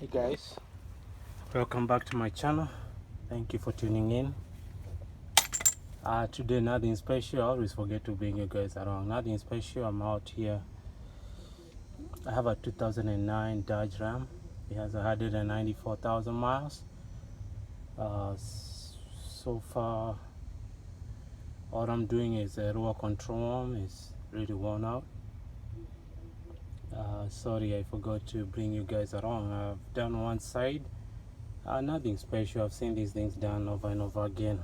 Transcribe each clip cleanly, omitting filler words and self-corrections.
Hey guys, welcome back to my channel. Thank you for tuning in. Today nothing special. I always forget to bring you guys around. Nothing special. I'm out here. I have a 2009 Dodge Ram. It has 194,000 miles. So far all I'm doing is roll control arm is really worn out. Sorry, I forgot to bring you guys around. I've done one side. Nothing special. I've seen these things done over and over again.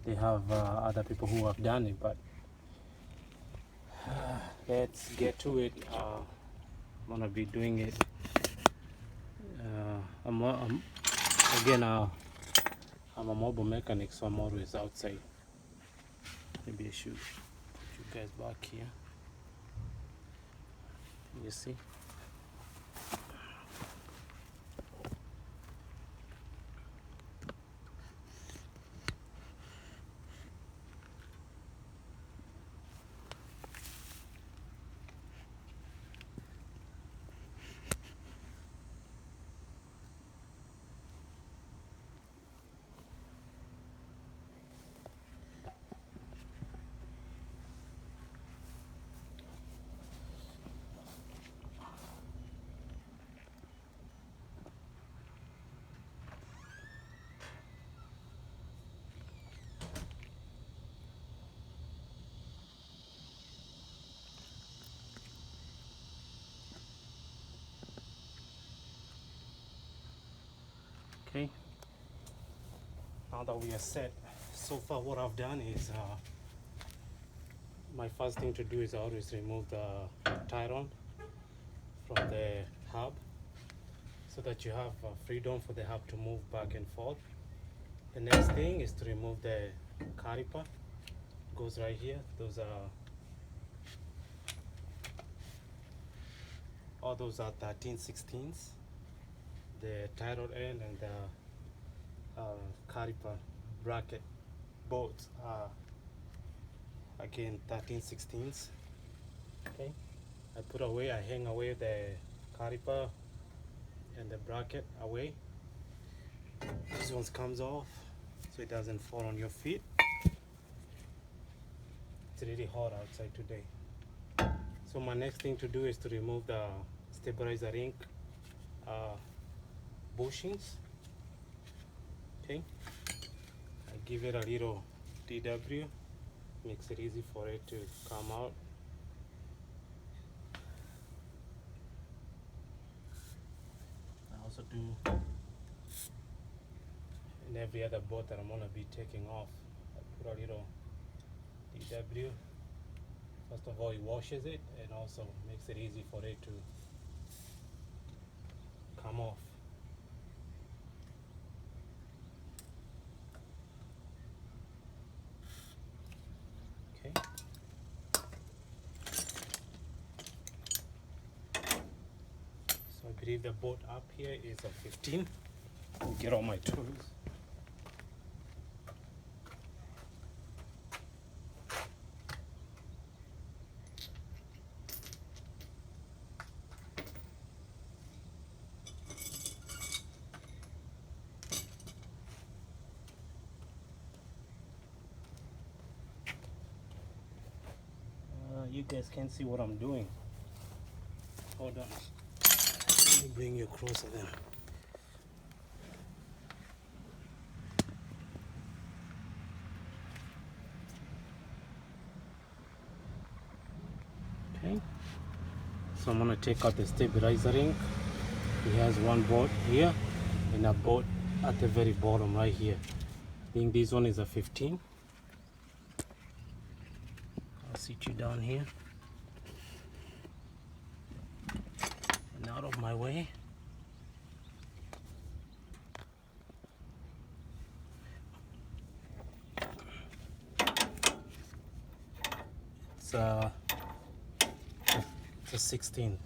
They have other people who have done it, but let's get to it. I'm gonna be doing it. Again, I'm a mobile mechanic, so I'm always outside. Maybe I should put you guys back here. You see? Okay. Now that we are set, so far what I've done is my first thing to do is I always remove the Tyron from the hub so that you have freedom for the hub to move back and forth. The next thing is to remove the caliper. Goes right here. Those are all those are 13/16s. The tie rod end and the caliper bracket both are again 13/16s. Okay, I put away, I hang away the caliper and the bracket away. This one comes off so it doesn't fall on your feet. It's really hot outside today. So my next thing to do is to remove the stabilizer ring bushings. Okay, I give it a little DW, makes it easy for it to come out. I also do in every other boat that I'm gonna be taking off. I put a little DW. First of all, it washes it and also makes it easy for it to come off. Okay. So I believe the boat up here is a 15. I'll get all my tools. You guys can't see what I'm doing. Hold on. Let me bring you closer then. Okay. So I'm gonna take out the stabilizer ring. He has one bolt here and a bolt at the very bottom right here. I think this one is a 15. I'll sit you down here and out of my way. It's a 16.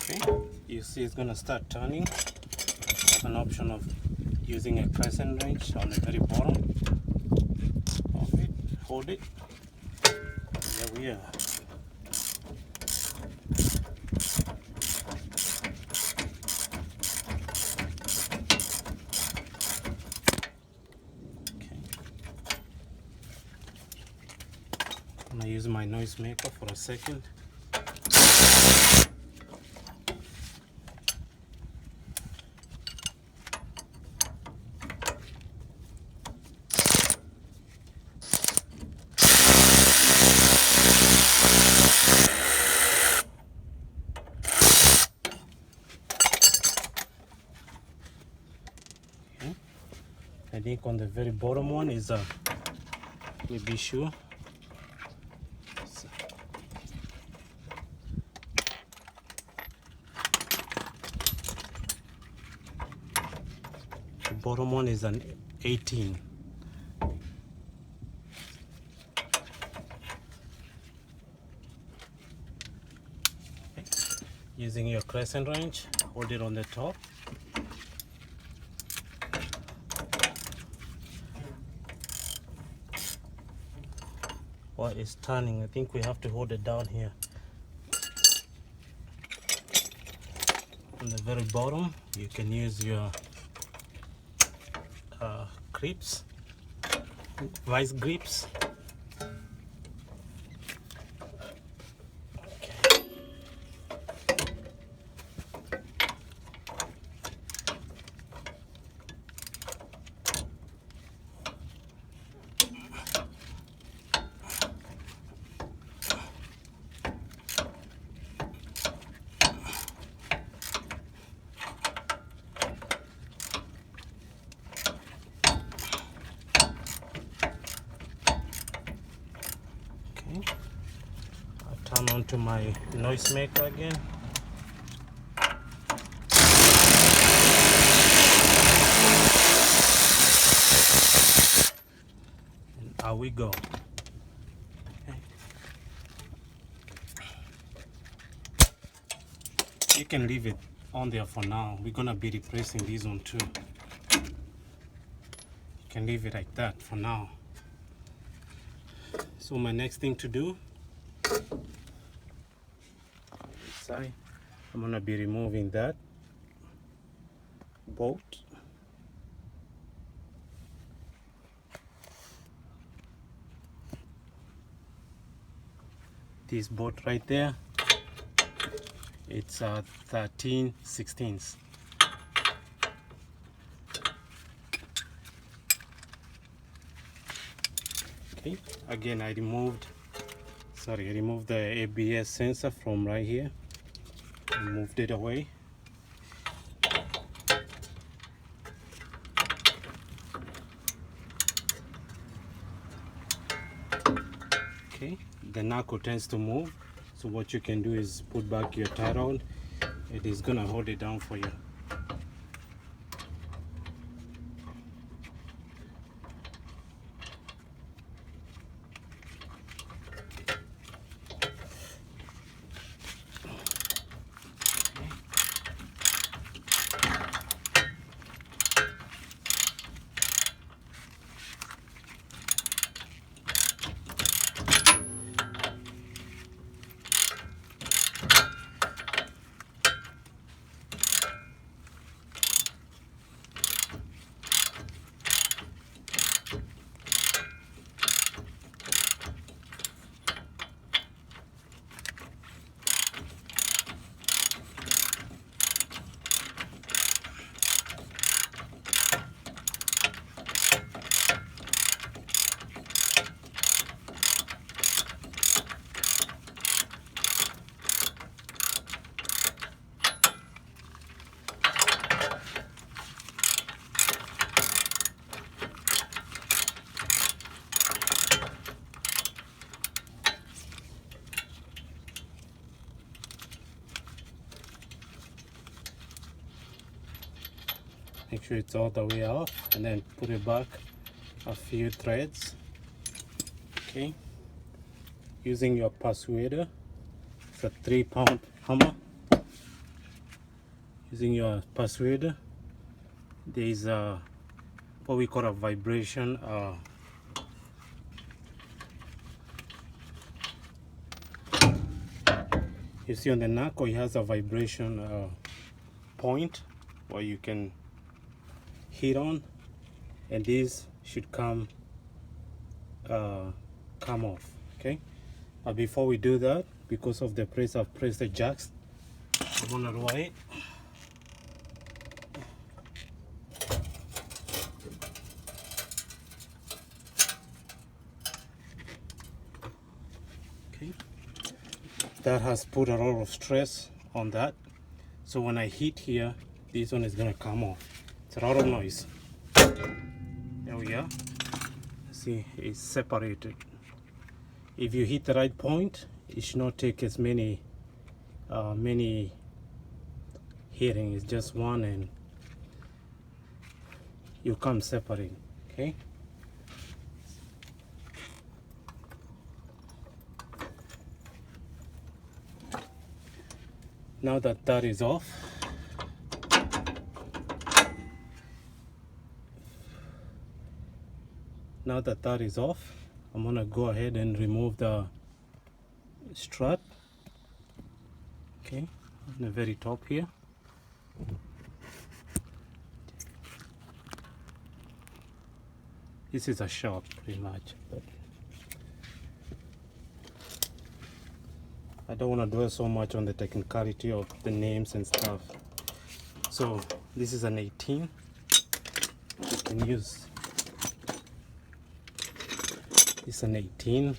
Okay, you see it's gonna start turning. I have an option of using a crescent wrench on the very bottom of it. Hold it. There we are. Okay. I'm gonna use my noisemaker for a second. I think on the very bottom one is we'll be sure. The bottom one is an 18. Okay. Using your crescent wrench, hold it on the top. While it's turning, I think we have to hold it down here. On the very bottom, you can use your grips, vice grips. I'll turn on to my noisemaker again. And out we go. Okay. You can leave it on there for now. We're gonna be replacing this one too. You can leave it like that for now. So my next thing to do, I'm gonna be removing that bolt. This bolt right there, it's 13/16. Okay, again I removed the ABS sensor from right here and moved it away. Okay, the knuckle tends to move, so what you can do is put back your tie rod. It is gonna hold it down for you. Make sure it's all the way off and then put it back a few threads. Okay, using your persuader, it's a 3-pound hammer. Using your persuader, there's what we call a vibration you see on the knuckle, it has a vibration point where you can hit on, and this should come off. Okay, but before we do that, because of the press, I've pressed the jacks. I'm gonna lower it. Okay, that has put a lot of stress on that, so when I hit here, this one is gonna come off. It's a lot of noise. There we are. See, it's separated. If you hit the right point, it should not take as many hitting. It's just one, and you come separate. Okay. Now that that is off, I'm gonna go ahead and remove the strut. Okay, on the very top here. This is a shock, pretty much. But I don't want to dwell so much on the technicality of the names and stuff. So this is an 18. You can use this an 18.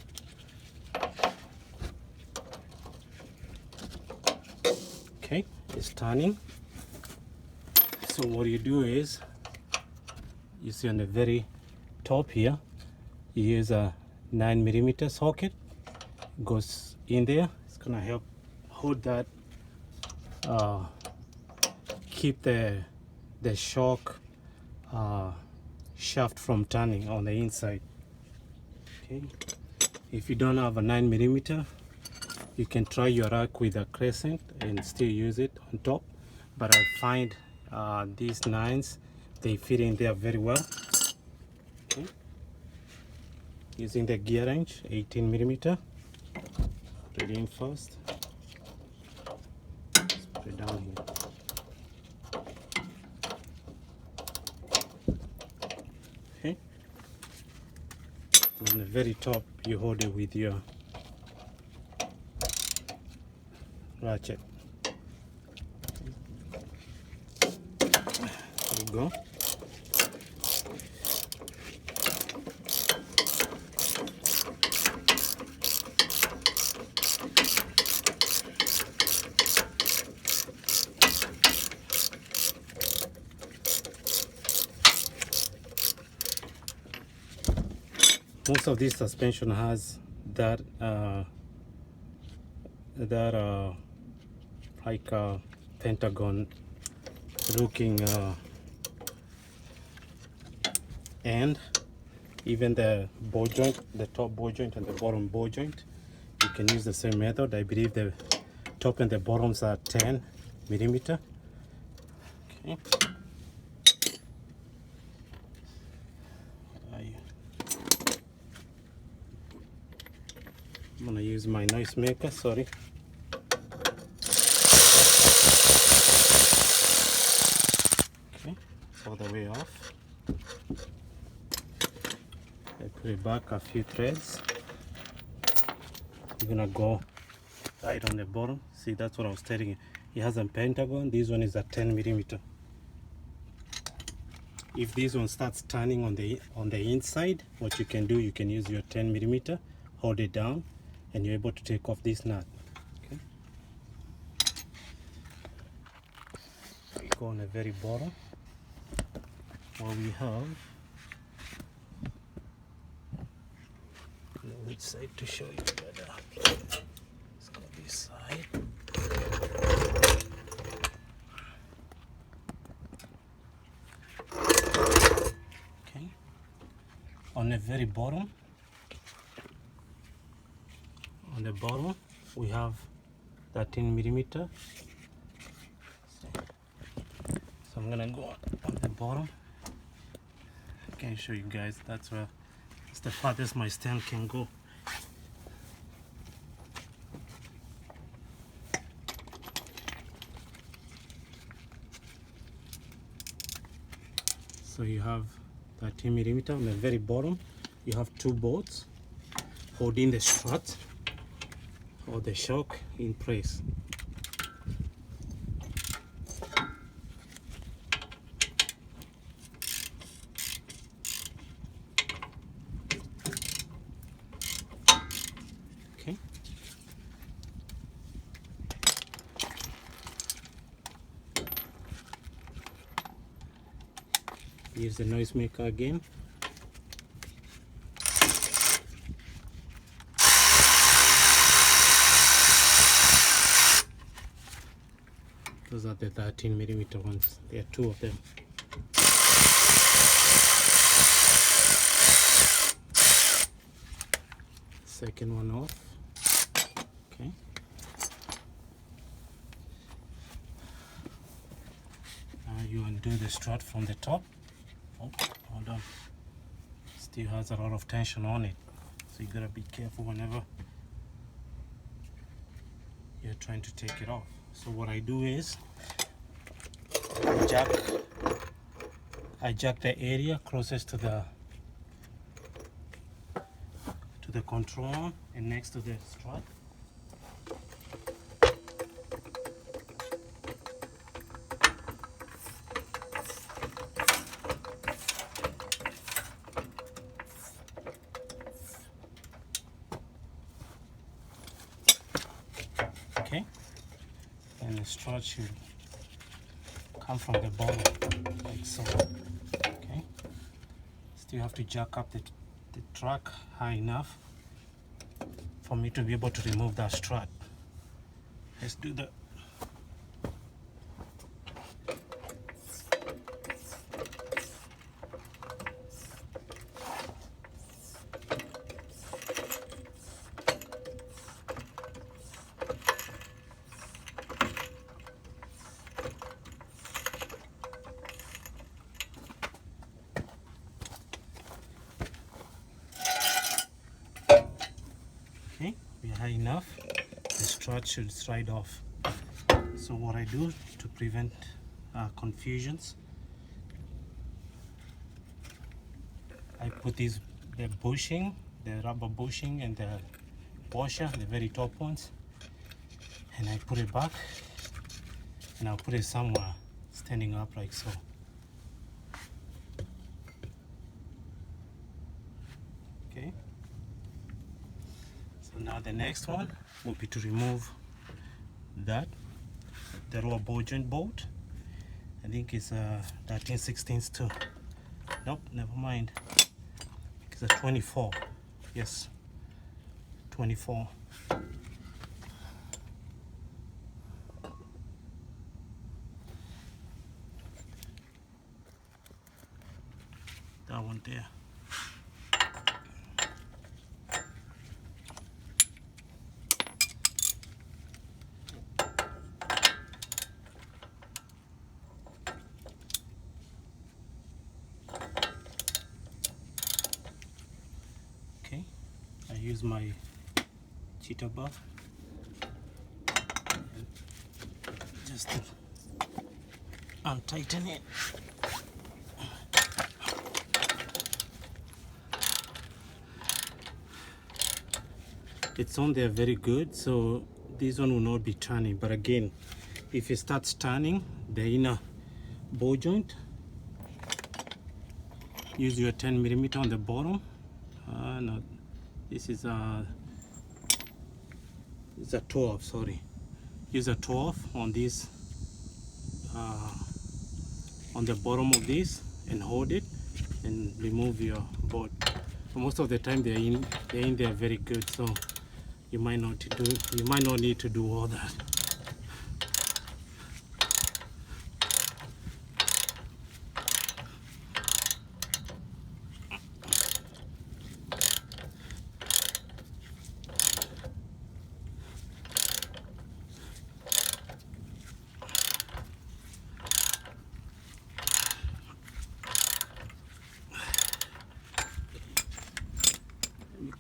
Okay, it's turning. So what you do is, you see on the very top here, you use a 9mm socket. It goes in there. It's gonna help hold that, keep the shock shaft from turning on the inside. Okay, if you don't have a 9mm, you can try your rack with a crescent and still use it on top, but I find these 9s, they fit in there very well. Okay. Using the gear wrench, 18mm. Put it in first. Just put it down here. Okay. On the very top, you hold it with your ratchet. There you go. Most of this suspension has that like a pentagon looking end. Even the ball joint, the top ball joint and the bottom ball joint, you can use the same method. I believe the top and the bottoms are 10mm. Okay. I'm gonna use my noise maker, sorry. Okay, it's all the way off. I put it back a few threads. I'm gonna go right on the bottom. See, that's what I was telling you. It has a pentagon. This one is a 10mm. If this one starts turning on the inside, what you can do, you can use your 10mm, hold it down, and you're able to take off this nut. Okay. We go on the very bottom where we have, which side to show you better. Let's go this side. Okay. On the very bottom, we have 13mm. So I'm gonna go on the bottom can show you guys. That's the farthest my stand can go. So you have 13 millimeter on the very bottom. You have two bolts holding the strut or the shock in place. Okay. Here's the noisemaker again. Those are the 13 millimeter ones. There are two of them. Second one off. Okay. Now you undo the strut from the top. Oh, hold on. Still has a lot of tension on it, so you gotta be careful whenever you're trying to take it off. So what I do is I jack the area closest to the control arm and next to the strut. Okay, and the strut should come from the bottom like so. Okay, still have to jack up the track high enough for me to be able to remove that strut. Let's do that. Okay, we are high enough. The strut should slide off. So what I do to prevent confusions, I put the bushing, the rubber bushing and the washer, the very top ones, and I put it back, and I'll put it somewhere standing up like so. Okay. So now the next one will be to remove the lower ball joint bolt. I think it's 13/16 too. Nope, never mind. It's a 24. Yes, 24. That one there. Okay, I use my cheetah buff just to untighten it. It's on there very good, so this one will not be turning. But again, if it starts turning the inner ball joint, use your 10 millimeter on the bottom. No, this is it's a 12, sorry. Use a 12 on this, on the bottom of this, and hold it and remove your bolt. So most of the time they're in there very good, so you might not need to do all that.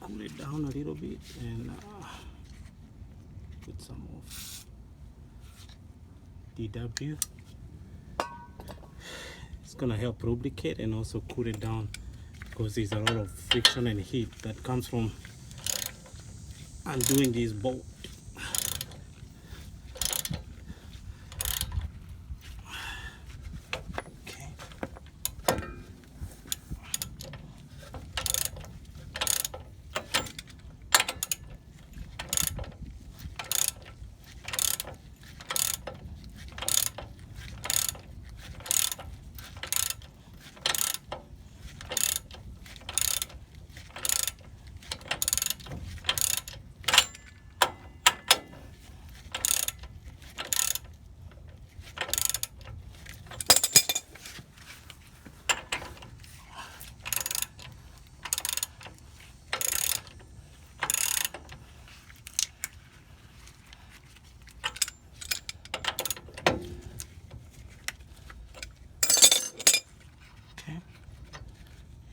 cool it down a little bit and put some of DW. It's gonna help lubricate and also cool it down, because there's a lot of friction and heat that comes from undoing this bolt.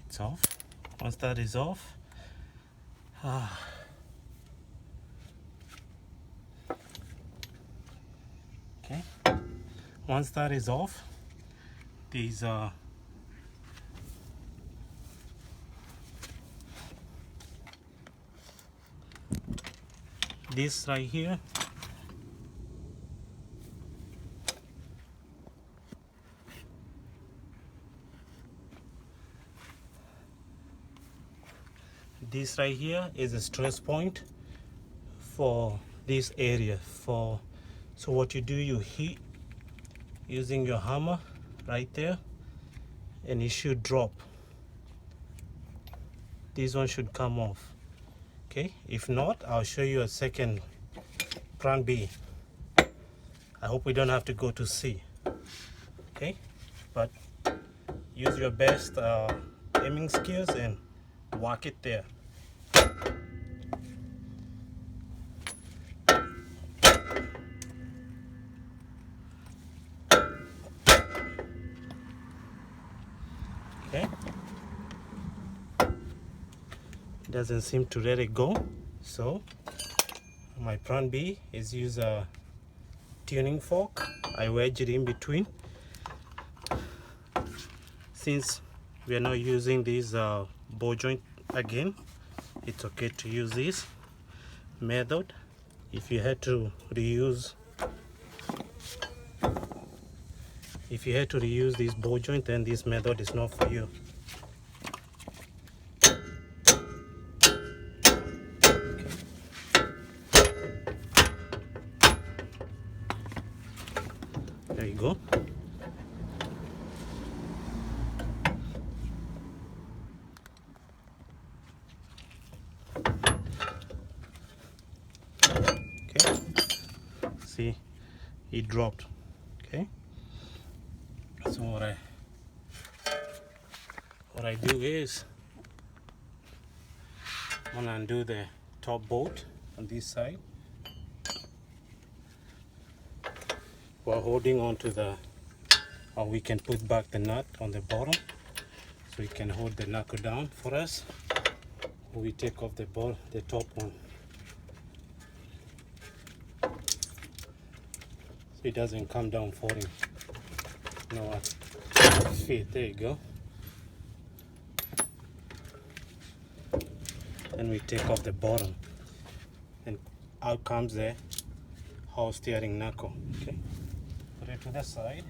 It's off. Once that is off, okay. Once that is off, these this right here, this right here is a stress point for this area. So what you do, you hit using your hammer right there and it should drop. This one should come off. Okay, if not, I'll show you a second plan B. I hope we don't have to go to C. Okay, but use your best aiming skills and whack it there. Okay, doesn't seem to let it go, so my plan B is use a tuning fork. I wedge it in between. Since we are not using this ball joint again, it's okay to use this method. If you had to reuse this ball joint, then this method is not for you. There you go. Okay, see, it dropped. Okay, so what I do is I'm gonna undo the top bolt on this side while holding on to the, or we can put back the nut on the bottom so we can hold the knuckle down for us. We take off the top one so it doesn't come down falling. No, fit. There you go. Then we take off the bottom and out comes the whole steering knuckle. Okay, put it to the side.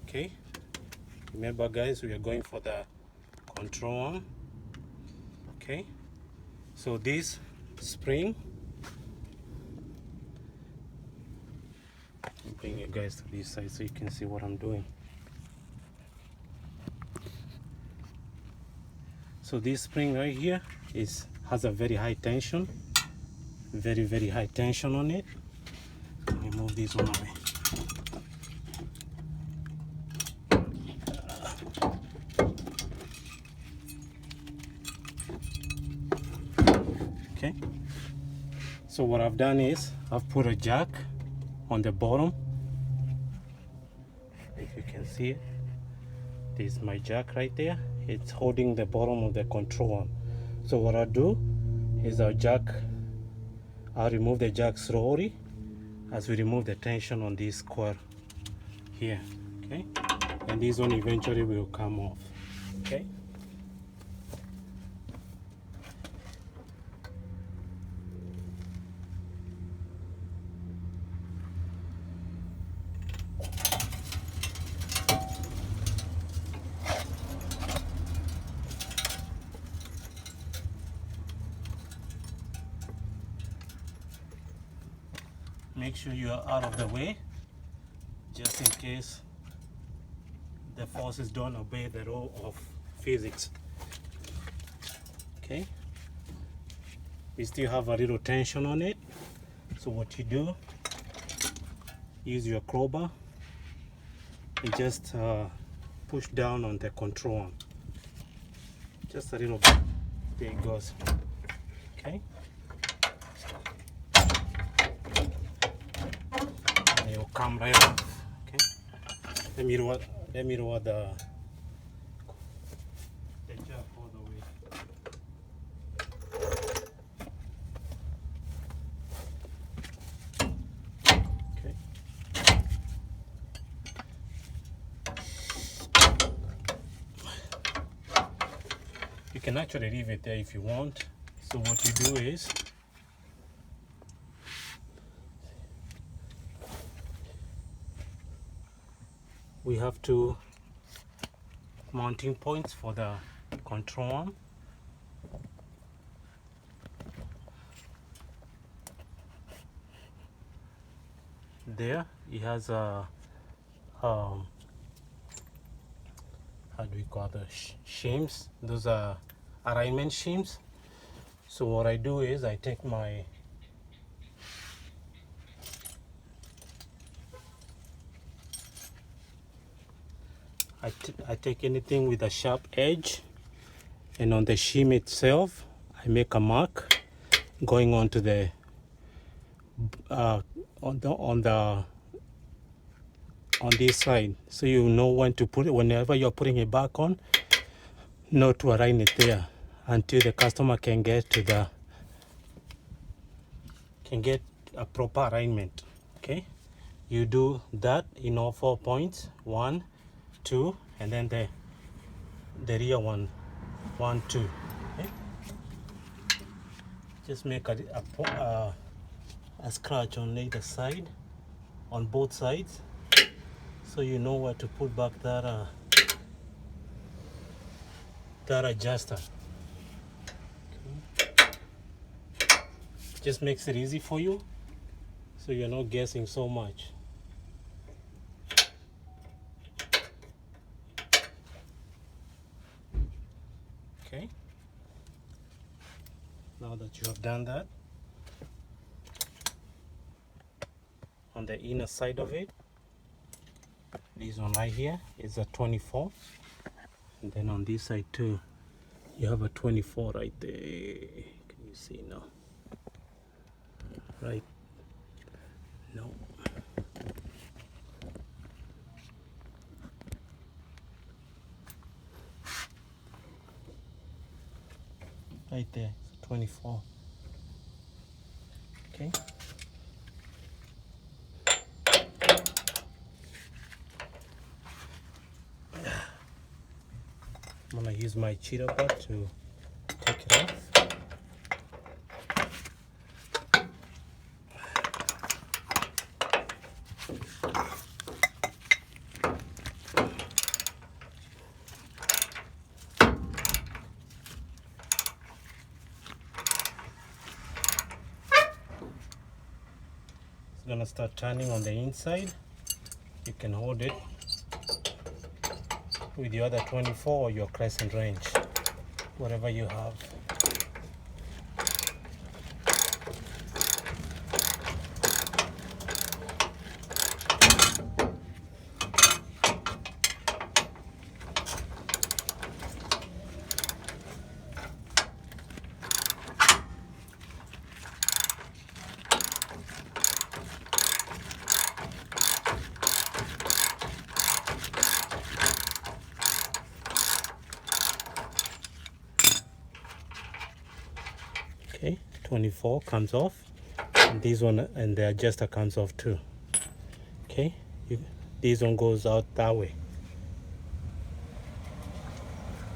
Okay, remember guys, we are going for the control arm. Okay, so this spring, I'll bring you guys to this side so you can see what I'm doing. So this spring right here has a very high tension, very high tension on it. Let me move this one away. Okay, so what I've done is I've put a jack on the bottom. If you can see it, this is my jack right there. It's holding the bottom of the control arm. So what I do, is our jack. I'll remove the jack slowly as we remove the tension on this coil here, okay? And this one eventually will come off, okay? Make sure you are out of the way, just in case the forces don't obey the law of physics. Okay, we still have a little tension on it, so what you do, use your crowbar and just push down on the control arm, just a little bit. There it goes. Okay, and it will come right off. Okay, let me lower the jack all the way. Okay. You can actually leave it there if you want. So what you do is we have two mounting points for the control arm. There it has a how do we call the shims? Those are alignment shims. So what I do is I take my I take anything with a sharp edge, and on the shim itself I make a mark going onto the on this side, so you know when to put it. Whenever you're putting it back on, know to align it there until the customer can get a proper alignment. Okay, you do that in all 4 points, 1, 2, and then the rear one, 1, 2. Okay? Just make a scratch on either side, on both sides, so you know where to put back that adjuster. Okay. Just makes it easy for you, so you're not guessing so much. Okay, now that you have done that, on the inner side of it, this one right here is a 24, and then on this side too you have a 24 right there. Can you see now? Right? No. Right there, 24. Okay. I'm gonna use my cheater bar to take it off. It's gonna start turning on the inside. You can hold it with the other 24 or your crescent wrench, whatever you have. Okay, 24 comes off, and this one and the adjuster comes off too. Okay, this one goes out that way.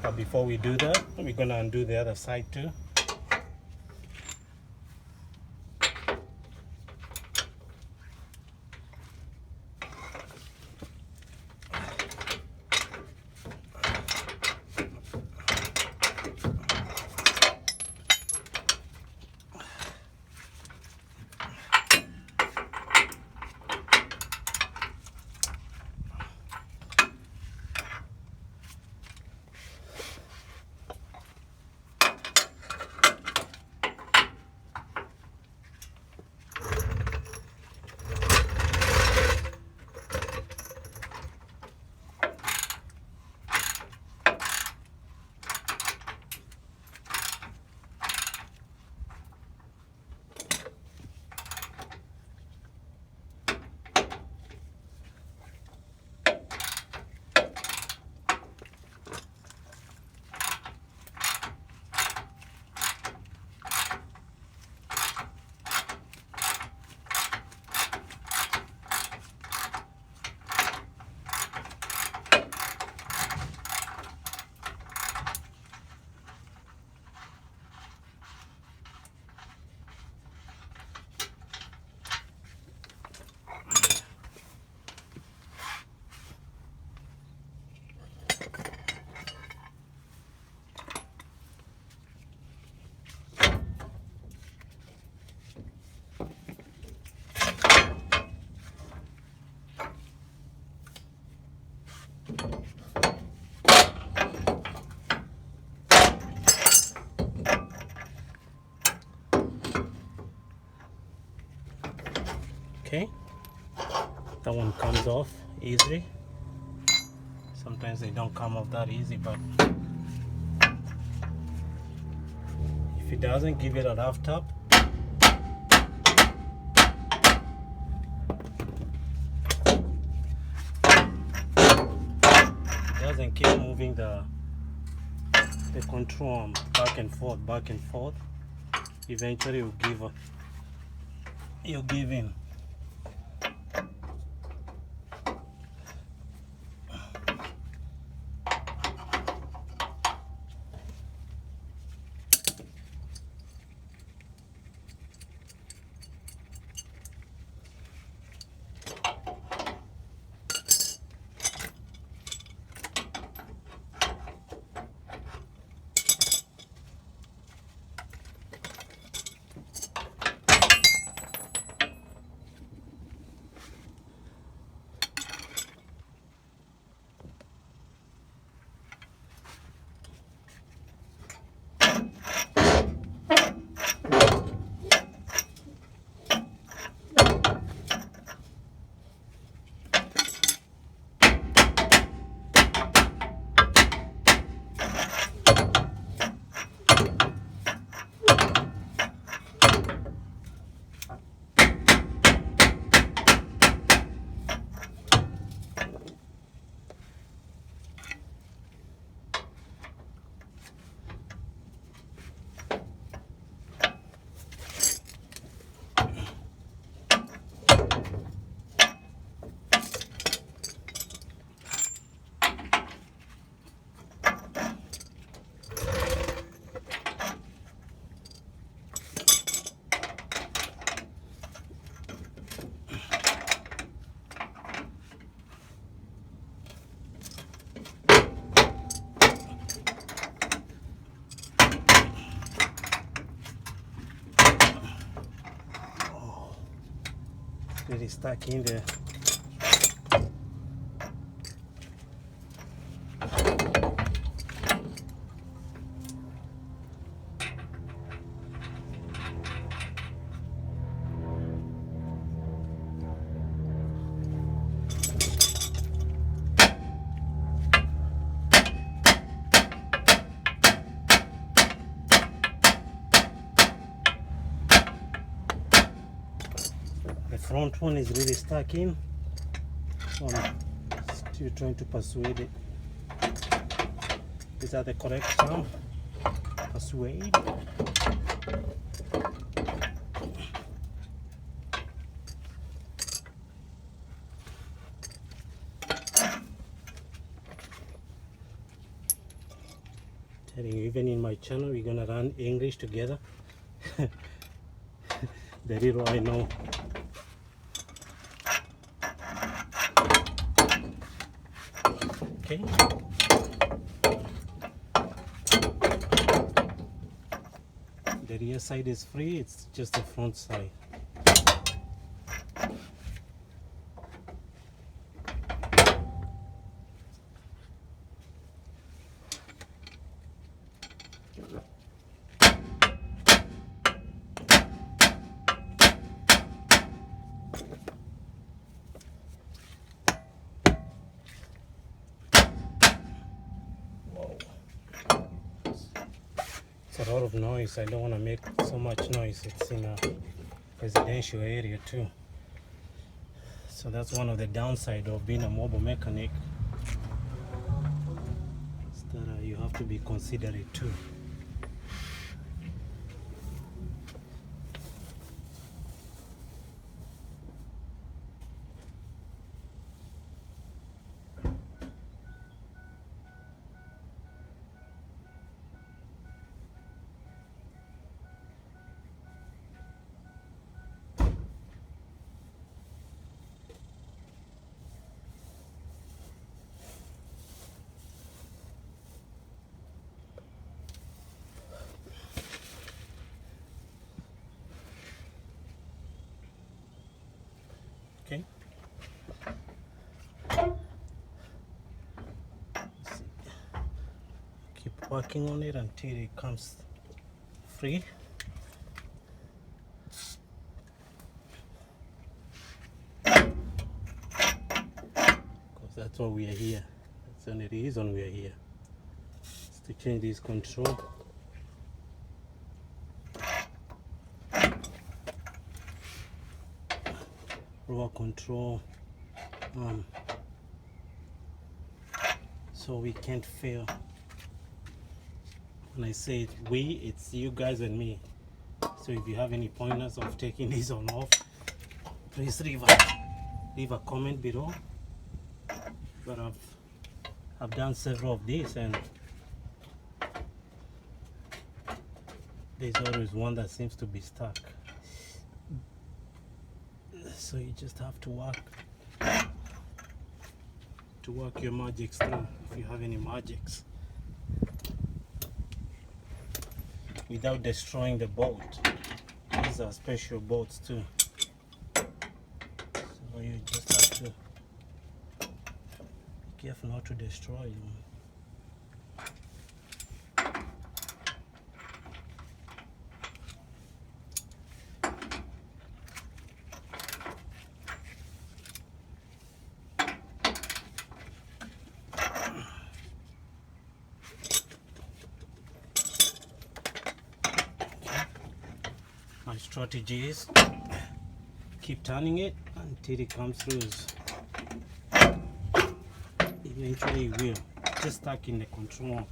But before we do that, we're gonna undo the other side too. Okay, that one comes off easily. Sometimes they don't come off that easy, but if it doesn't, give it a rough tap. It doesn't keep moving the control arm back and forth. Eventually you'll give in. Really stuck in there. The front one is really stuck in, so I'm still trying to persuade it. These are the correct term, persuade. Telling you, even in my channel, we're gonna run English together. The little I know. Okay. The rear side is free, it's just the front side. It's a lot of noise. I don't want to make so much noise. It's in a residential area too. So that's one of the downside of being a mobile mechanic. Is that you have to be considerate too. Okay. Let's see. Keep working on it until it comes free. Because that's why we are here. That's the only reason we are here. It's to change this control. Raw control. So we can't fail. When I say we, it's you guys and me. So if you have any pointers of taking this on off, please leave a comment below. But I've done several of these, and there's always one that seems to be stuck. So you just have to work your magics through, if you have any magics, without destroying the bolt. These are special bolts too, so you just have to be careful not to destroy them. My strategy is keep turning it until it comes through. Eventually it will. Just stuck in the control.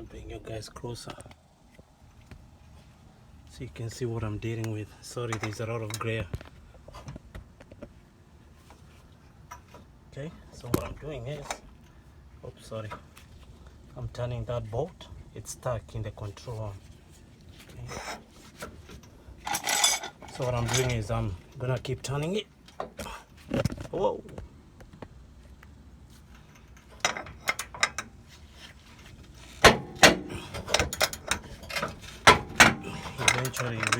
Bring you guys closer so you can see what I'm dealing with. Sorry, there's a lot of glare. Okay, so what I'm doing is, oops, sorry, I'm turning that bolt. It's stuck in the control arm. Okay. So what I'm doing is I'm gonna keep turning it. Whoa. Eventually it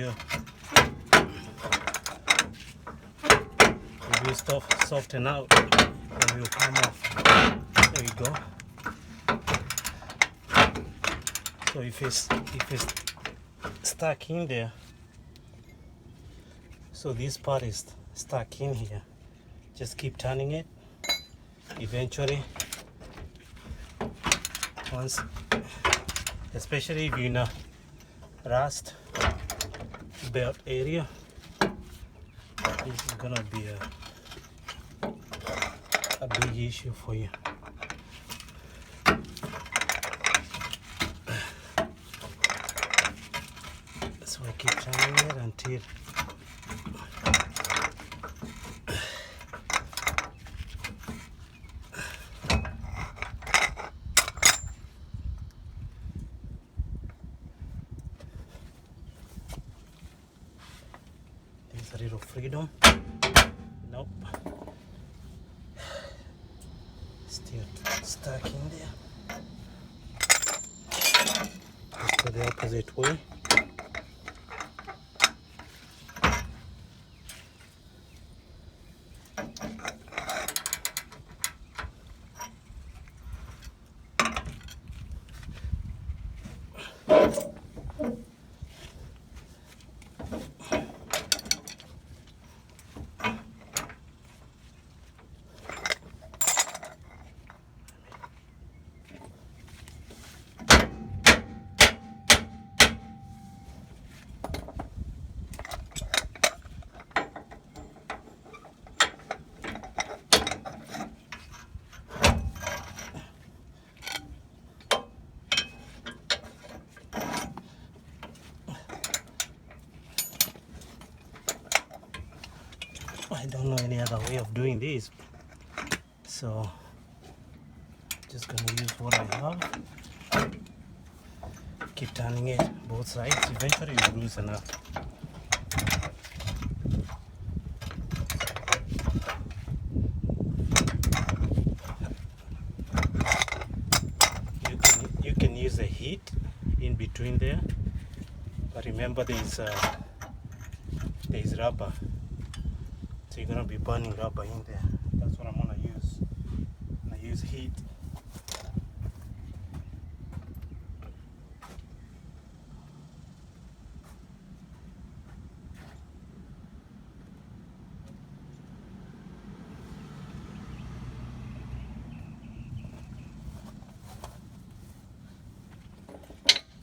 will soften out and will come off. There you go. So if it's stuck in there, so this part is stuck in here, just keep turning it. Eventually, once especially if you're in a rust belt area. This is gonna be a big issue for you. So I keep turning it until there's a little freedom. Nope. Still stuck in there. Let's go the opposite way. I don't know any other way of doing this, so just gonna use what I have. Keep turning it both sides. Eventually you lose enough. You can use the heat in between there, but remember there's rubber. So you're gonna be burning rubber in there. That's what I'm gonna use. I'm gonna use heat.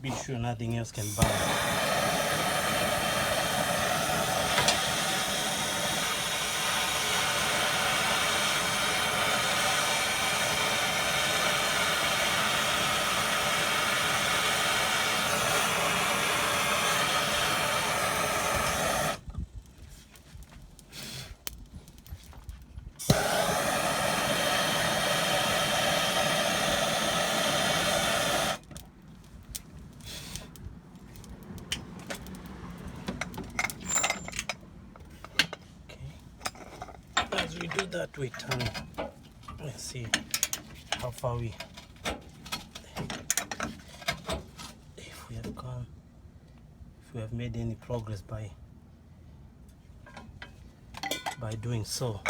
Be sure nothing else can burn. As we do that, we turn. Let's see how far if we have gone, if we have made any progress by doing so.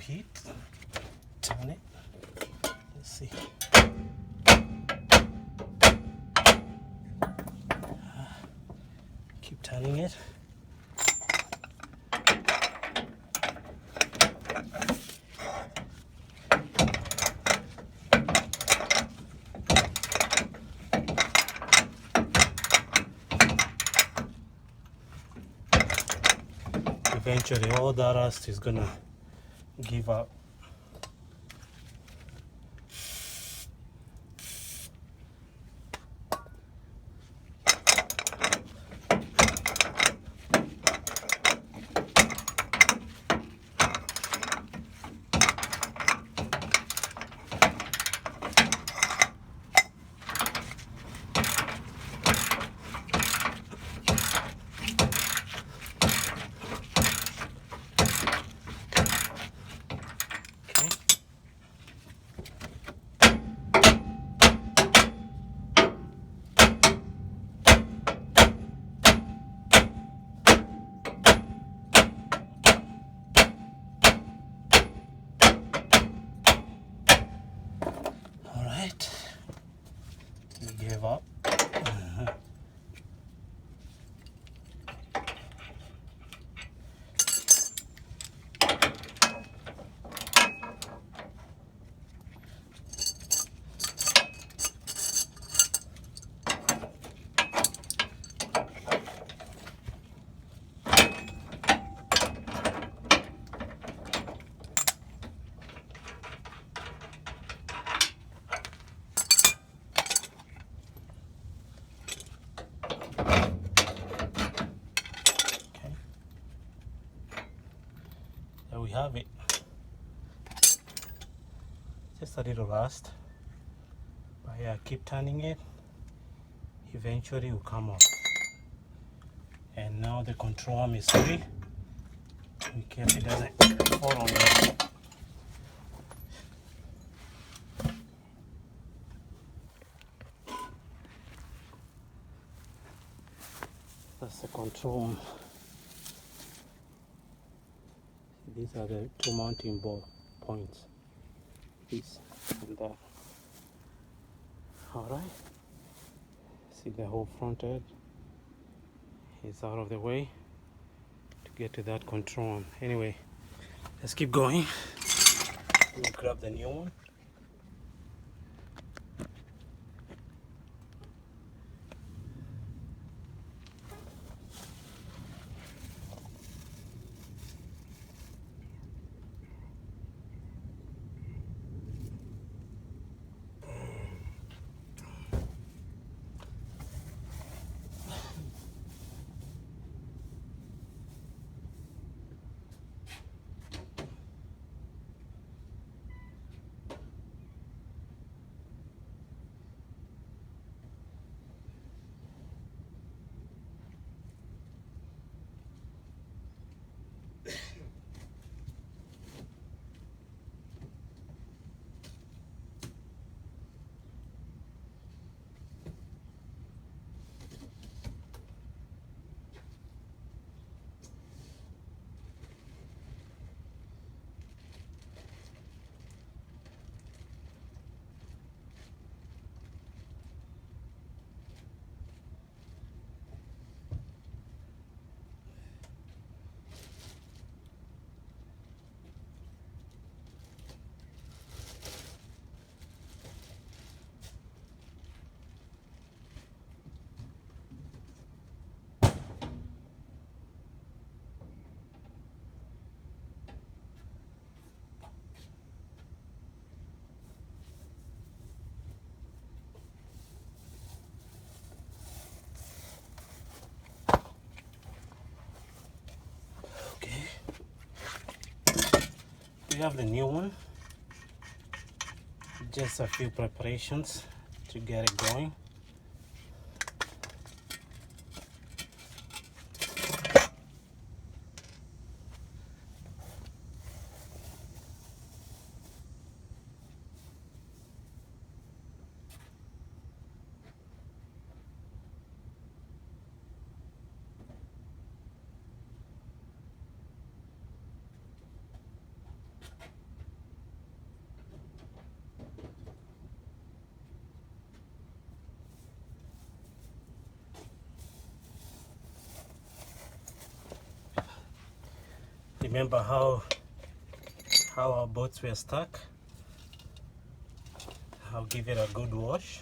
Heat, turn it. Let's see. Keep turning it. Eventually all the rust is gonna give up. rev up. There we have it. Just a little rust, but yeah, keep turning it, eventually it will come off. And now the control arm is free. Be careful it doesn't fall on you. That's the control arm. These are the two mounting ball points, this and that. Alright, see the whole front edge is out of the way to get to that control arm. Anyway, let's keep going. Let me grab the new one. We have the new one. Just a few preparations to get it going. Remember how our boats were stuck? I'll give it a good wash.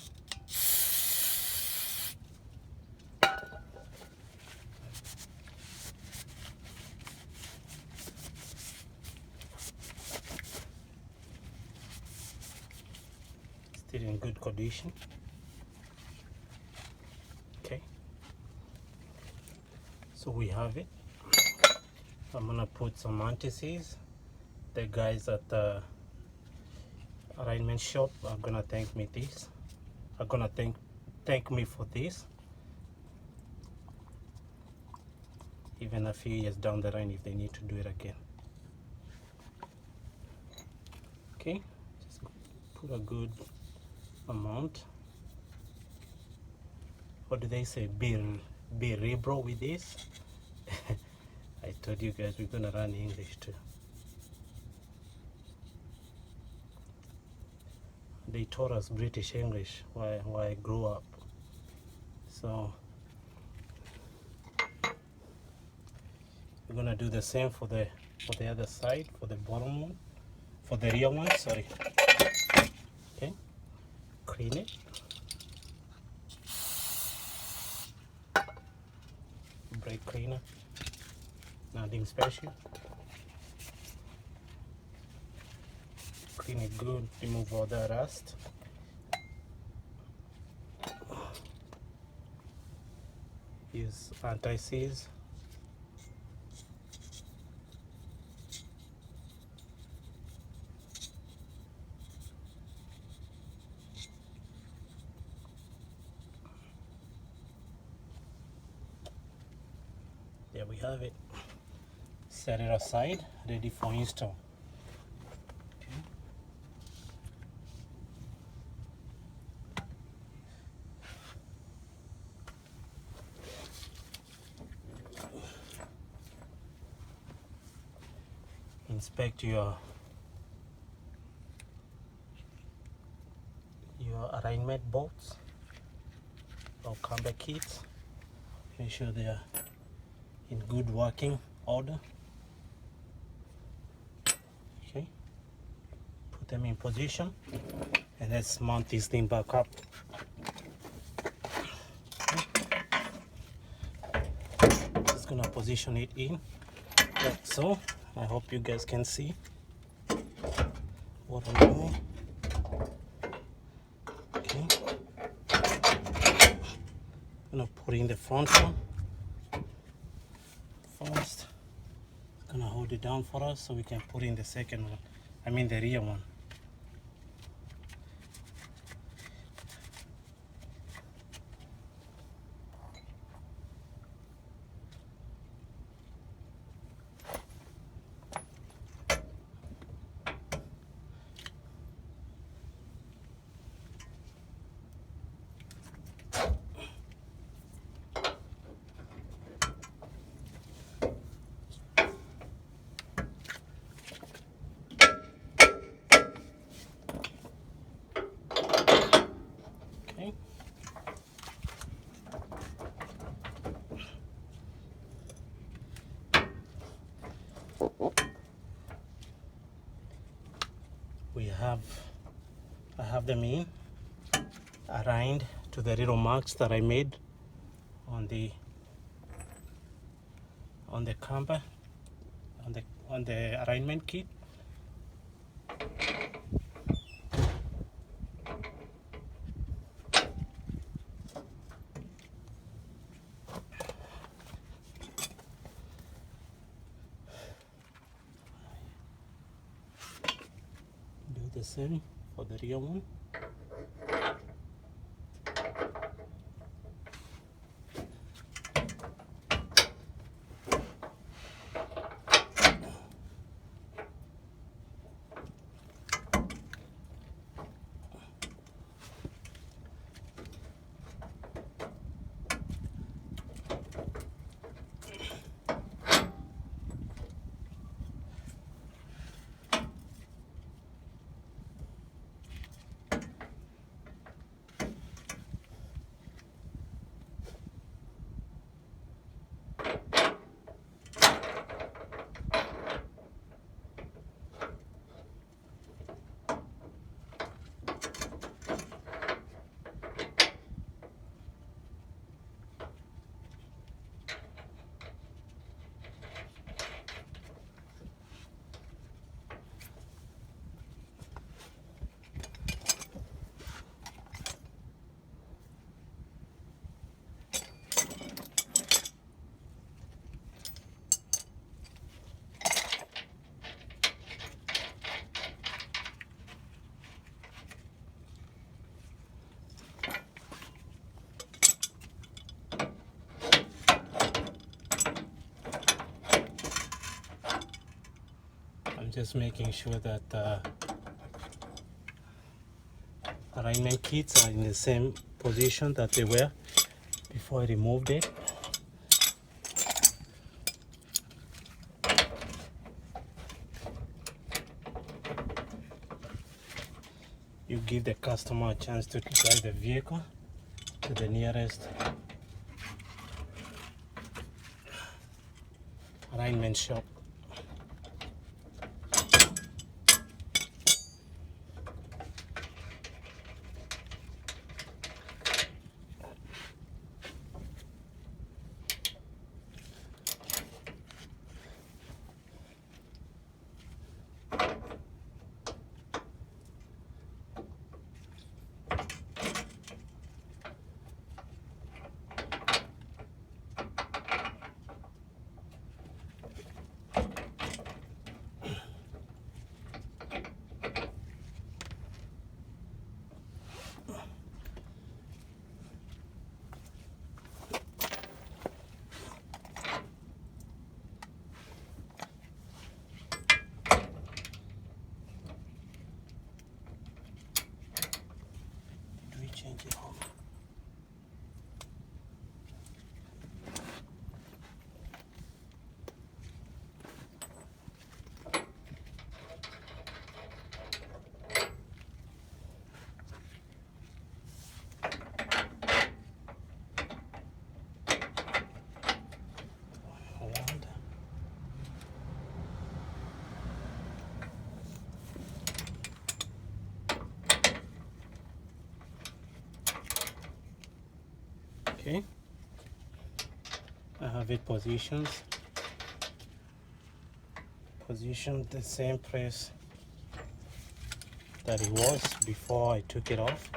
Still in good condition. Okay. So we have it. I'm gonna put some anti-seize. The guys at the alignment shop are gonna thank me for this. Even a few years down the line if they need to do it again. Okay, just put a good amount. What do they say? Be rebro with this. I told you guys we're gonna run English too. They taught us British English while I grew up. So we're gonna do the same for the other side, for the bottom one, for the rear one, sorry. Okay, clean it. Brake cleaner, nothing special. Clean it good, remove all the rust. Use anti-seize. There we have it. Set it aside, ready for install. Okay. Inspect your alignment bolts or camber kits. Make sure they are in good working order. Okay, put them in position and let's mount this thing back up. Just gonna position it in like so. I hope you guys can see what I'm doing. Okay, I'm gonna put in the front one first. Gonna hold it down for us so we can put in the second one, I mean the rear one. Okay. I have them in, aligned to the little marks that I made on the camber, on the alignment kit. Do the same for the rear one. I'm just making sure that alignment kits are in the same position that they were before I removed it. You give the customer a chance to drive the vehicle to the nearest alignment shop. Do we change it home? Around. Okay, I have it positioned the same place that it was before I took it off.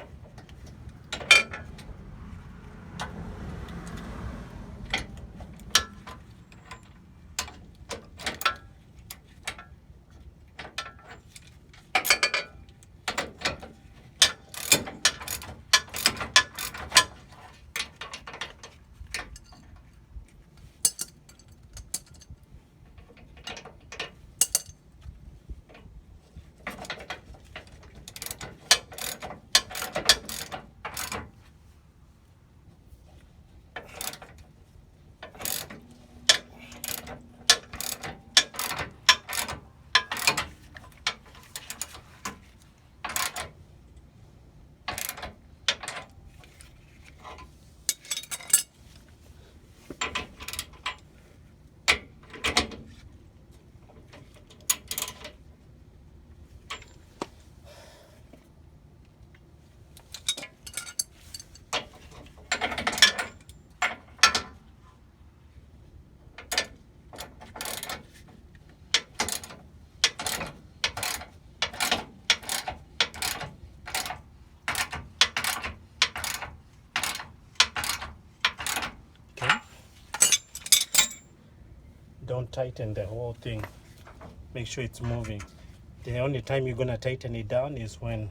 Don't tighten the whole thing. Make sure it's moving. The only time you're gonna tighten it down is when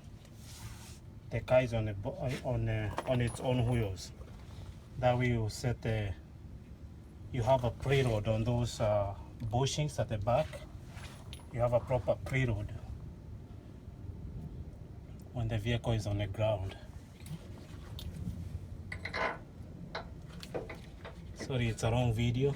the car is on its own wheels. That way you set you have a preload on those bushings at the back. You have a proper preload when the vehicle is on the ground. Sorry, it's a long video.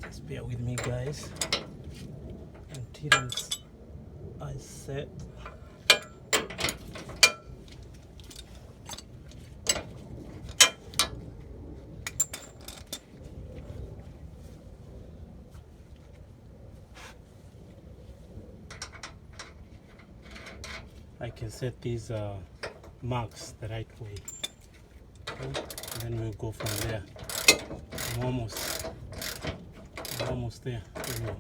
Just bear with me, guys, until I set. I can set these marks the right way. Okay? And then we'll go from there. I'm almost there. Anyway.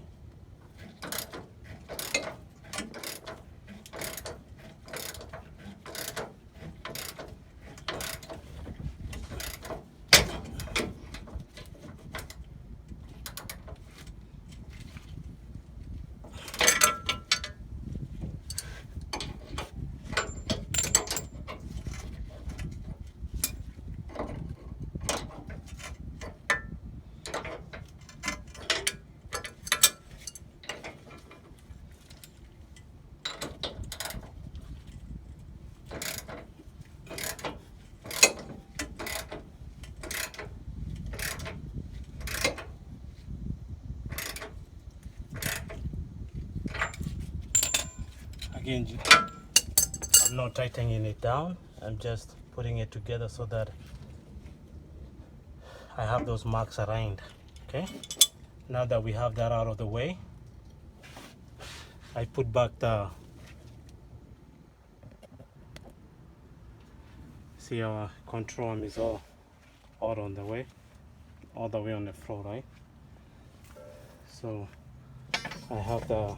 Again, I'm not tightening it down. I'm just putting it together so that I have those marks around. Okay, now that we have that out of the way, I put back the, see our control arm is all out on the way, all the way on the floor, right? So I have the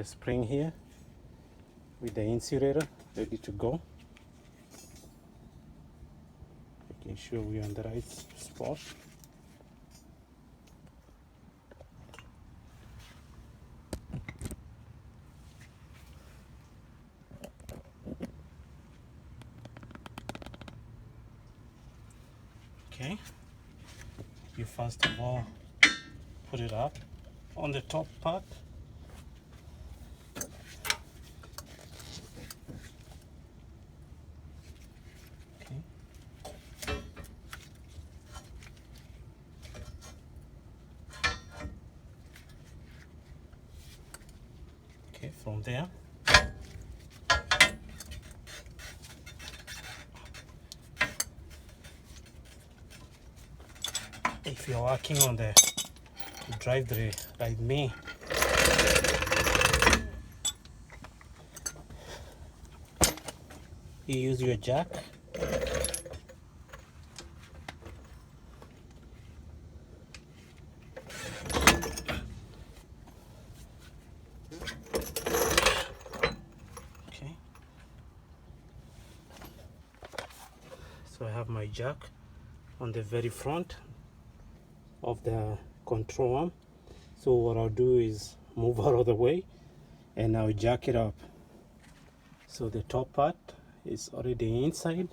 spring here with the insulator ready to go. Making sure we're on the right spot. Okay, you first of all put it up on the top part. Okay, from there, if you're working on the drive like me, you use your jack. Okay, so I have my jack on the very front of the control arm. So what I'll do is move out of the way and I'll jack it up. So the top part is already inside.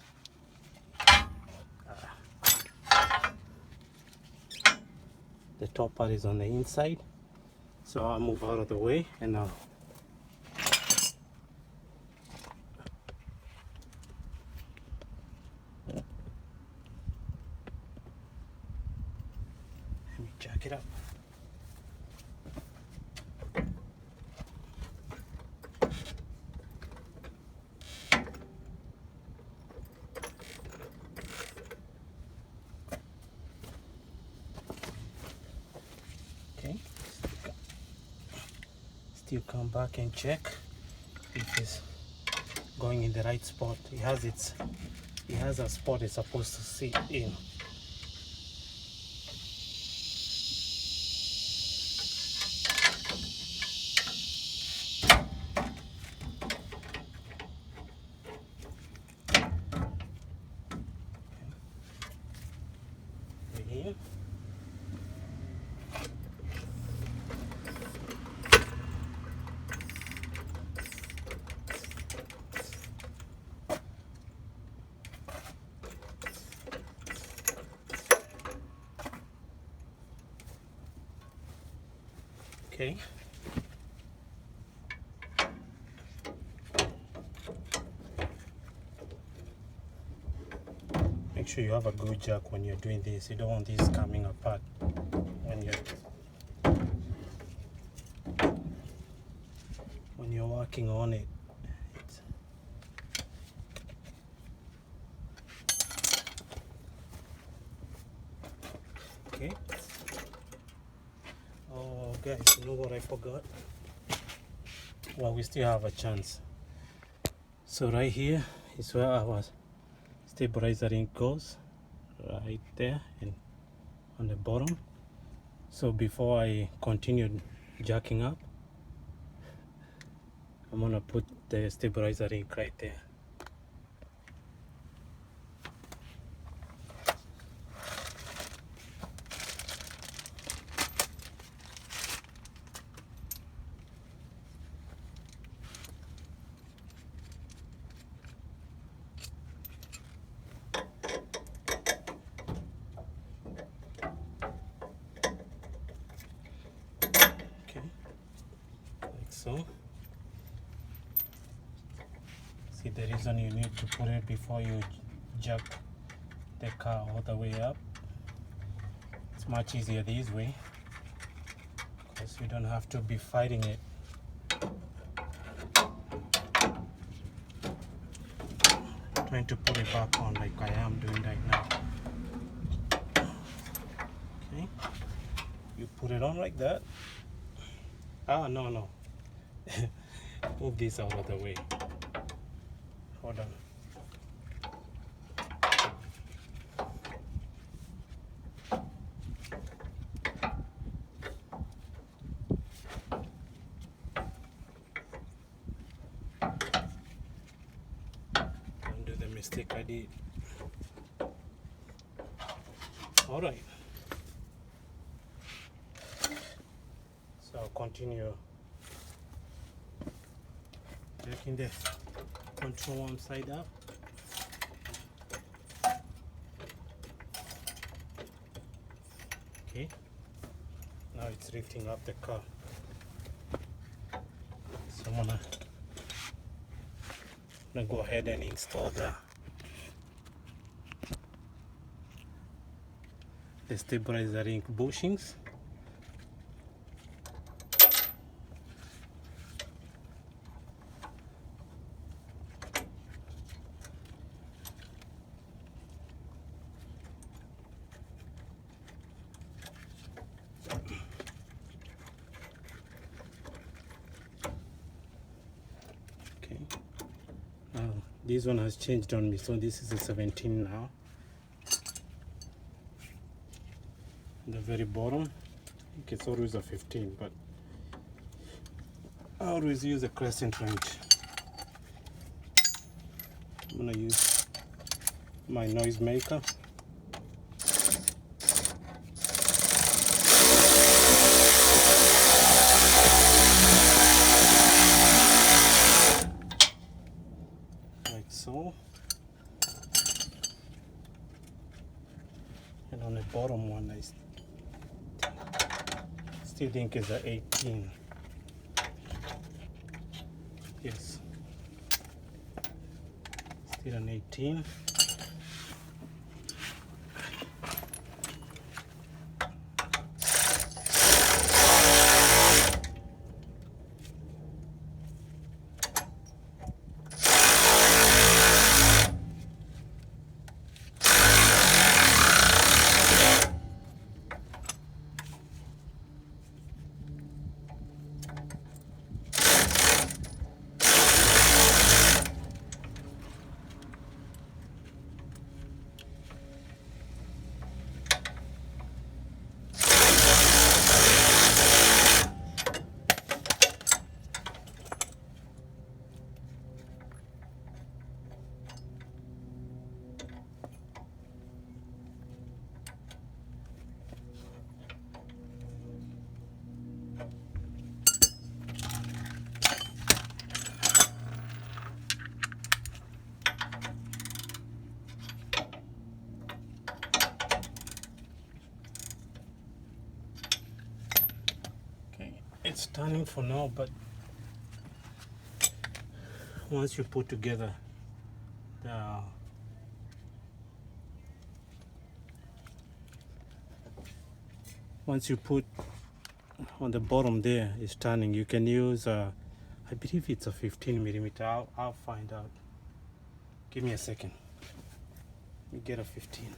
The top part is on the inside. So I'll move out of the way and I'll let me jack it up. Okay, still come back and check if it's going in the right spot. It has a spot it's supposed to sit in. Here. Okay. Make sure you have a good jack when you're doing this. You don't want this coming apart when you're working on it. Okay. Oh guys, you know what I forgot? Well, we still have a chance. So right here is where our stabilizer ring goes, right there and on the bottom. So before I continue jacking up, I'm gonna put the stabilizer ring right there. So see the reason you need to put it before you jack the car all the way up. It's much easier this way because you don't have to be fighting it. trying to put it back on like I am doing right now. Okay, you put it on like that. No. Move this out of the way. Hold on. Don't do the mistake I did. All right. So I'll continue taking the control arm side up. Okay. Now it's lifting up the car. So I'm gonna go ahead and install the stabilizer ring bushings. This one has changed on me, so this is a 17 now. The very bottom, I think it's always a 15, but I always use a crescent wrench. I'm gonna use my noise maker. So, and on the bottom one I still think is a 18. Yes, still an 18. It's turning for now, but once you put together once you put on the bottom there, it's turning. You can use I believe it's a 15 millimeter. I'll find out. Give me a second. Let me get a 15.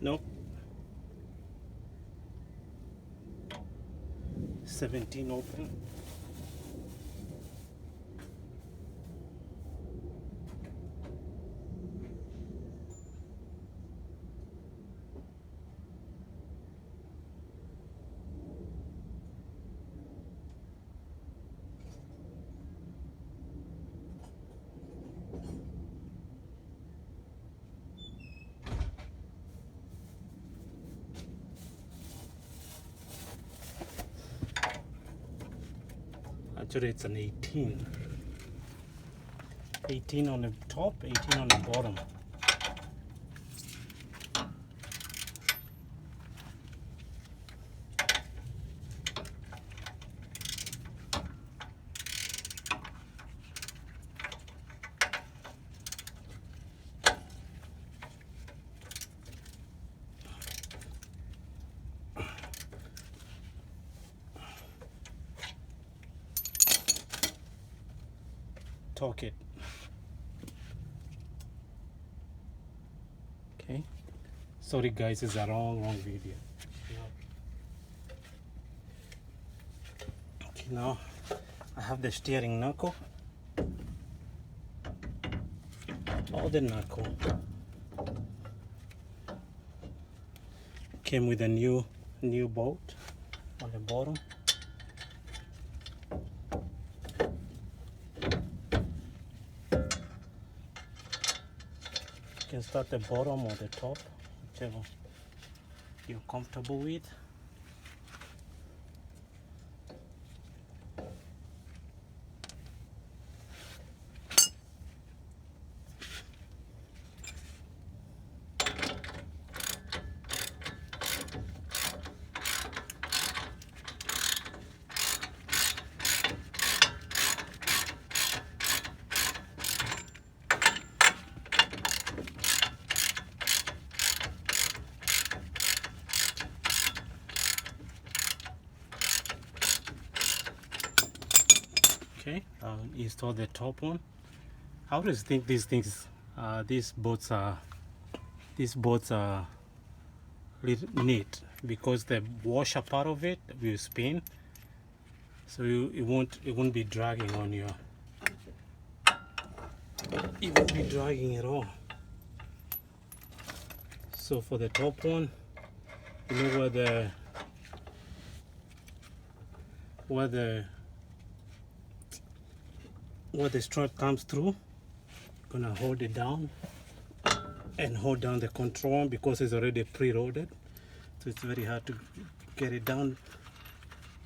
Nope. 17 open. Actually, it's an 18. 18 on the top, 18 on the bottom. Torque it. Okay. Sorry guys, it's a wrong video. Okay, now I have the steering knuckle. All the knuckle. Came with a new bolt on the bottom. You can start the bottom or the top, whichever you're comfortable with. Okay, install the top one. I always think these boats are little neat because the washer part of it will spin, so it won't be dragging on your. It won't be dragging at all. So for the top one, you know where the strap comes through. Gonna hold it down and hold down the control because it's already pre-loaded, so it's very hard to get it down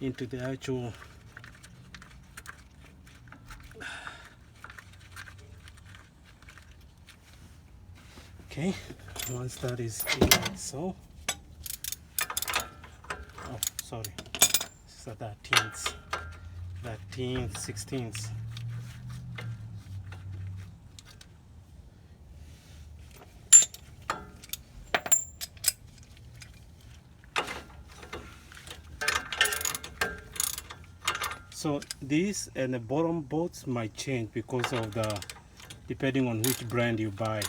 into the actual okay. Once that is like so, oh sorry, this is a 13th 16th. So these and the bottom bolts might change because of depending on which brand you buy.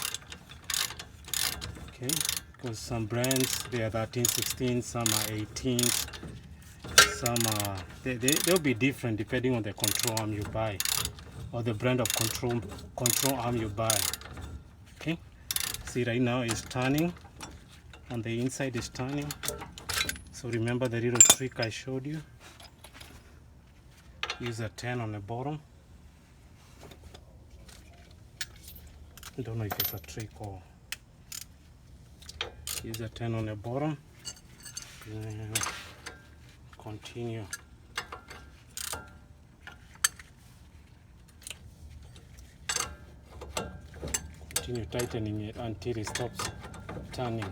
Okay, because some brands they are 13, 16, some are 18, some are they'll be different depending on the control arm you buy or the brand of control arm you buy. Okay, see right now it's turning on the inside, is turning. So remember the little trick I showed you. Use a 10 on the bottom. I don't know if it's a trick or use a 10 on the bottom and continue. Continue tightening it until it stops turning.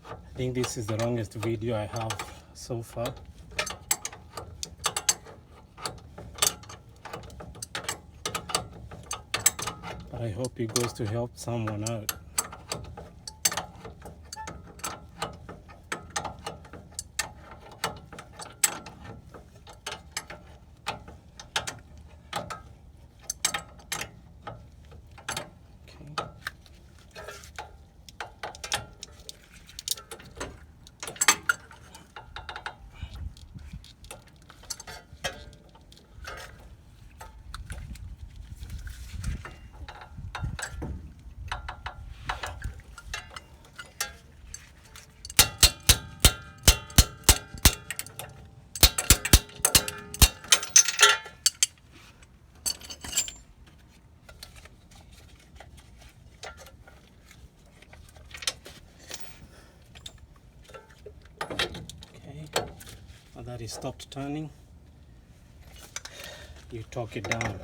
I think this is the longest video I have so far. But I hope it goes to help someone out. that is stopped turning, you torque it down.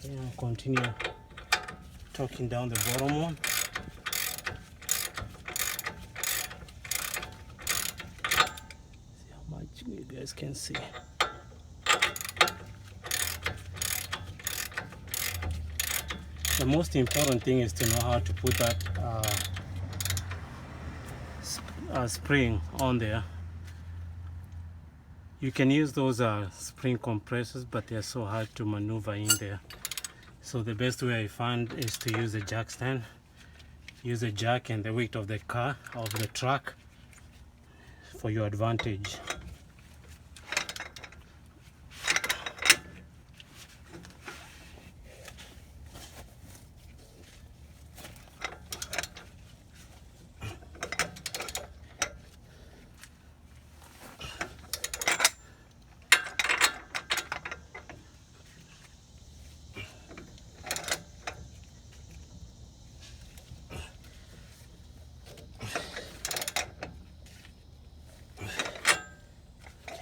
And continue torquing down the bottom one. See how much you guys can see. The most important thing is to know how to put that spring on there. You can use those spring compressors, but they're so hard to maneuver in there. So the best way I find is to use a jack stand. Use a jack and the weight of the car, of the truck, for your advantage.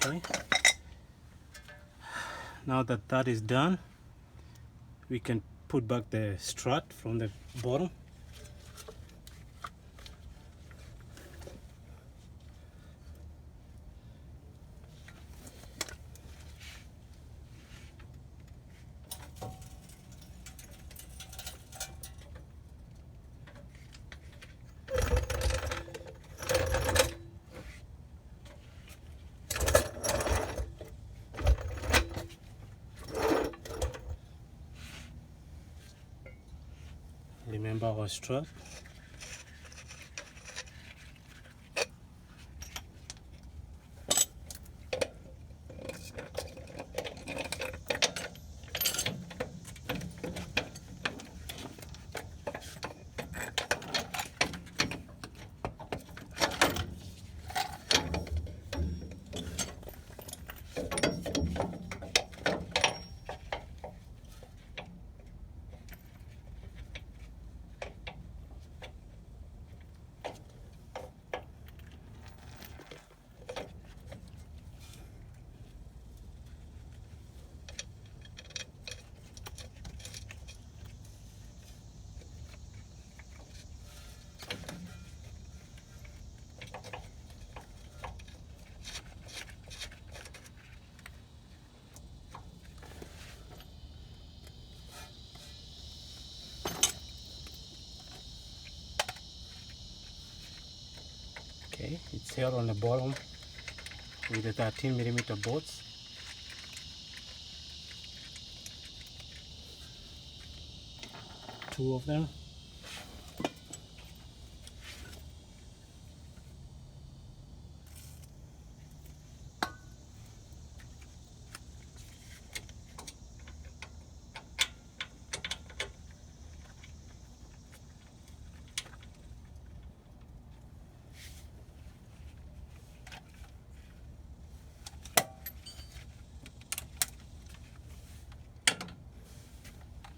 Okay. Now that that is done, we can put back the strut from the bottom. Remember our strut. Okay, it's here on the bottom with the 13mm bolts. Two of them.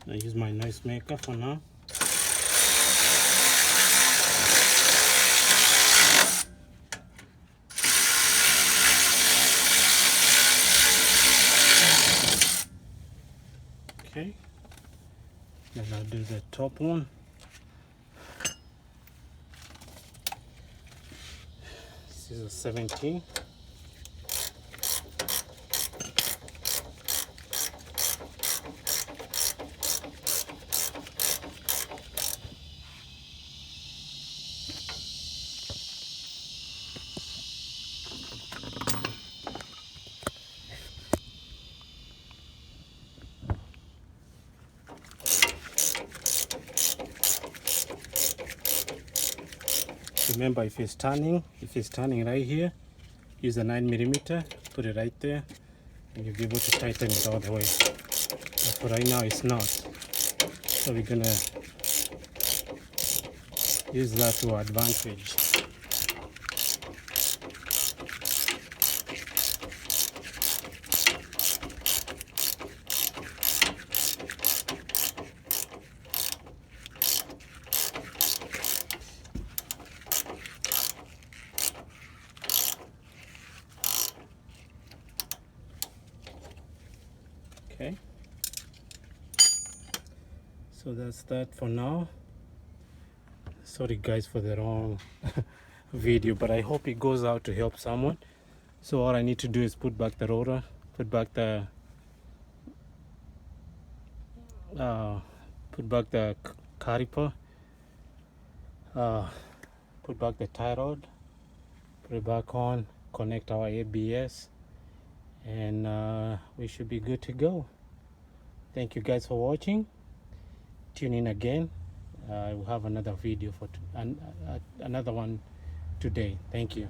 I use my noise maker for now. Okay, then I'll do the top one. This is a 17. Remember, if it's turning right here, use a 9mm, put it right there, and you'll be able to tighten it all the way. But for right now it's not, so we're gonna use that to our advantage. Okay, so that's that for now. Sorry guys for the wrong video, but I hope it goes out to help someone. So all I need to do is put back the rotor, put back the caliper, put back the tie rod, put it back on, connect our ABS, and we should be good to go. Thank you guys for watching. Tune in again. We'll have another video for another one today. Thank you.